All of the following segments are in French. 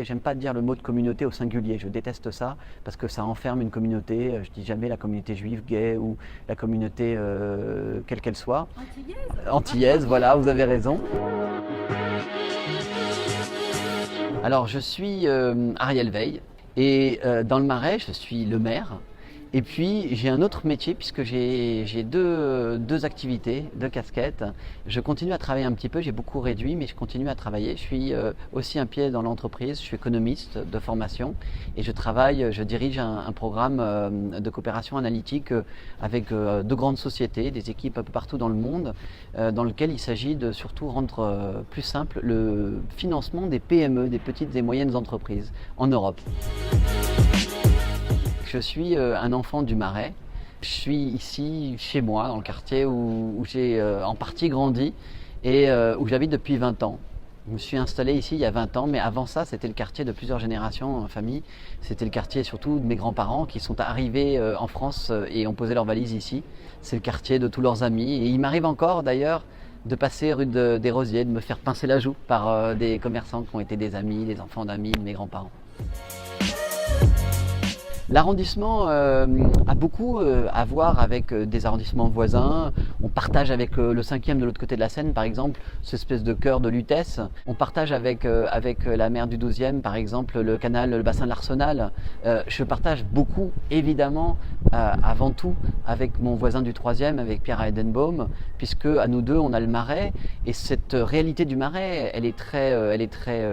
j'aime pas dire le mot de communauté au singulier, je déteste ça parce que ça enferme une communauté, je dis jamais la communauté juive, gay ou la communauté quelle qu'elle soit. Antillaise. Antillaise, voilà, vous avez raison. Alors je suis Ariel Veil et dans le Marais je suis le maire. Et puis j'ai un autre métier puisque j'ai deux activités, deux casquettes. Je continue à travailler un petit peu, j'ai beaucoup réduit mais je continue à travailler. Je suis aussi un pied dans l'entreprise, je suis économiste de formation et je dirige un programme de coopération analytique avec de grandes sociétés, des équipes un peu partout dans le monde, dans lequel il s'agit de surtout rendre plus simple le financement des PME, des petites et moyennes entreprises en Europe. Je suis un enfant du Marais. Je suis ici chez moi, dans le quartier où j'ai en partie grandi et où j'habite depuis 20 ans. Je me suis installé ici il y a 20 ans, mais avant ça, c'était le quartier de plusieurs générations en famille. C'était le quartier surtout de mes grands-parents qui sont arrivés en France et ont posé leurs valises ici. C'est le quartier de tous leurs amis. Et il m'arrive encore d'ailleurs de passer rue des Rosiers, de me faire pincer la joue par des commerçants qui ont été des amis, des enfants d'amis de mes grands-parents. L'arrondissement a beaucoup à voir avec des arrondissements voisins. On partage avec le 5e de l'autre côté de la Seine, par exemple, cette espèce de cœur de Lutèce. On partage avec la mer du 12e, par exemple, le canal, le bassin de l'Arsenal. Je partage beaucoup, évidemment, avant tout, avec mon voisin du 3e, avec Pierre Heidenbaum, puisque à nous deux, on a le Marais. Et cette réalité du Marais, elle est très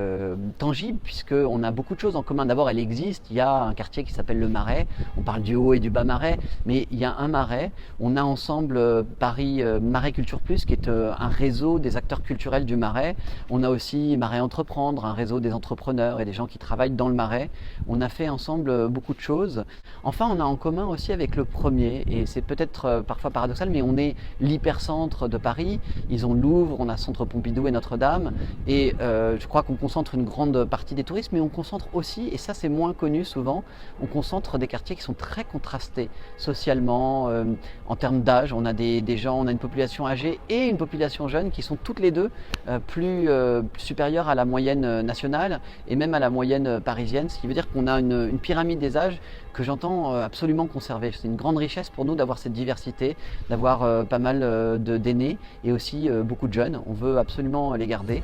tangible, puisqu'on a beaucoup de choses en commun. D'abord, elle existe. Il y a un quartier qui s'appelle le Marais, on parle du haut et du bas Marais, mais il y a un Marais. On a ensemble Paris Marais Culture Plus, qui est un réseau des acteurs culturels du Marais. On a aussi Marais Entreprendre, un réseau des entrepreneurs et des gens qui travaillent dans le Marais. On a fait ensemble beaucoup de choses. Enfin, on a en commun aussi avec le premier, et c'est peut-être parfois paradoxal, mais on est l'hypercentre de Paris. Ils ont le Louvre, on a Centre Pompidou et Notre-Dame, et je crois qu'on concentre une grande partie des touristes, mais on concentre aussi, et ça c'est moins connu souvent, on concentre des quartiers qui sont très contrastés socialement, en termes d'âge. On a des gens, on a une population âgée et une population jeune qui sont toutes les deux plus supérieures à la moyenne nationale et même à la moyenne parisienne, ce qui veut dire qu'on a une pyramide des âges que j'entends absolument conserver. C'est une grande richesse pour nous d'avoir cette diversité, d'avoir pas mal d'aînés et aussi beaucoup de jeunes. On veut absolument les garder.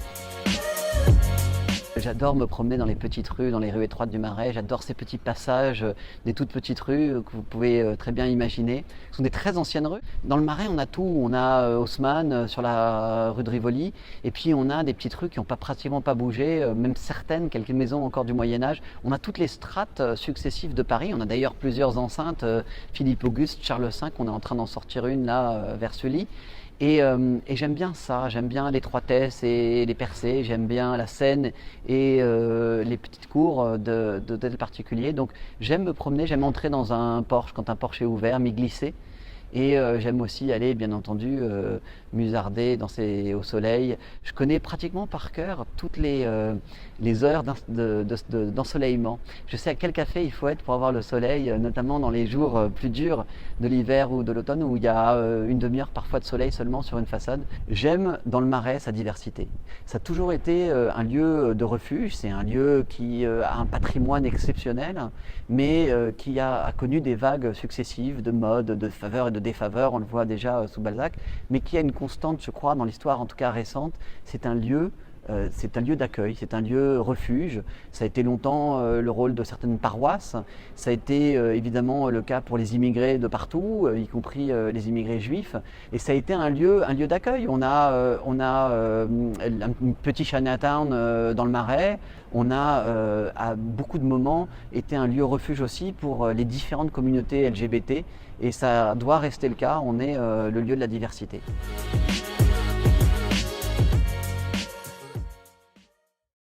J'adore me promener dans les petites rues, dans les rues étroites du Marais. J'adore ces petits passages, des toutes petites rues que vous pouvez très bien imaginer. Ce sont des très anciennes rues. Dans le Marais, on a tout. On a Haussmann sur la rue de Rivoli. Et puis, on a des petites rues qui n'ont pratiquement pas bougé, même certaines, quelques maisons encore du Moyen-Âge. On a toutes les strates successives de Paris. On a d'ailleurs plusieurs enceintes. Philippe Auguste, Charles V, on est en train d'en sortir une là, vers Sully. Et j'aime bien ça, j'aime bien l'étroitesse et les percées, j'aime bien la Seine et les petites cours d'hôtels particuliers. Donc j'aime me promener, j'aime entrer dans un Porsche quand un Porsche est ouvert, m'y glisser. Et j'aime aussi aller, bien entendu, musarder au soleil. Je connais pratiquement par cœur toutes les heures d'ensoleillement. Je sais à quel café il faut être pour avoir le soleil, notamment dans les jours plus durs de l'hiver ou de l'automne, où il y a une demi-heure parfois de soleil seulement sur une façade. J'aime dans le Marais sa diversité. Ça a toujours été un lieu de refuge, c'est un lieu qui a un patrimoine exceptionnel, mais qui a connu des vagues successives de mode, de faveur et de défaveur, on le voit déjà sous Balzac, mais qui a une constante, je crois, dans l'histoire en tout cas récente. C'est un lieu d'accueil, c'est un lieu refuge. Ça a été longtemps le rôle de certaines paroisses. Ça a été évidemment le cas pour les immigrés de partout, y compris les immigrés juifs. Et ça a été un lieu d'accueil. On a un petit Chinatown dans le Marais. On a à beaucoup de moments été un lieu refuge aussi pour les différentes communautés LGBT. Et ça doit rester le cas. On est le lieu de la diversité.